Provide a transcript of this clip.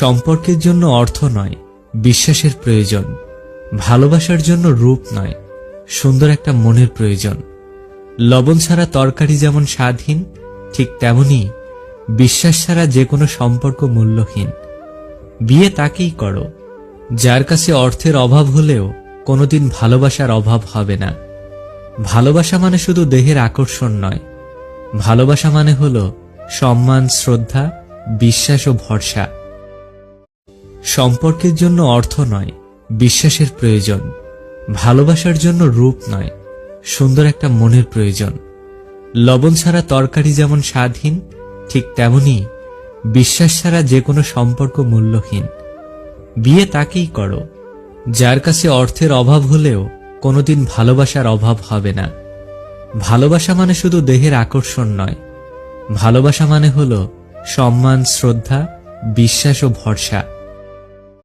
সম্পর্কের জন্য অর্থ নয়, বিশ্বাসের প্রয়োজন। ভালোবাসার জন্য রূপ নয়, সুন্দর একটা মনের প্রয়োজন। লবণ ছাড়া তরকারি যেমন স্বাদহীন, ঠিক তেমনি বিশ্বাস ছাড়া যে কোনো সম্পর্ক মূল্যহীন। বিয়ে তাকেই করো যার কাছে অর্থের অভাব হলেও কোনোদিন ভালোবাসার অভাব হবে না। ভালোবাসা মানে শুধু দেহের আকর্ষণ নয়, ভালোবাসা মানে হলো সম্মান, শ্রদ্ধা, বিশ্বাস ও ভরসা। সম্পর্কের জন্য অর্থ নয়, বিশ্বাসের প্রয়োজন। ভালোবাসার জন্য রূপ নয়, সুন্দর একটা মনের প্রয়োজন। লবণ ছাড়া তরকারি যেমন স্বাদহীন, ঠিক তেমনি বিশ্বাস ছাড়া যে কোনো সম্পর্ক মূল্যহীন। বিয়ে তাকেই করো যার কাছে অর্থের অভাব হলেও কোনোদিন ভালোবাসার অভাব হবে না। ভালোবাসা মানে শুধু দেহের আকর্ষণ নয়, ভালোবাসা মানে হলো সম্মান, শ্রদ্ধা, বিশ্বাস ও ভরসা।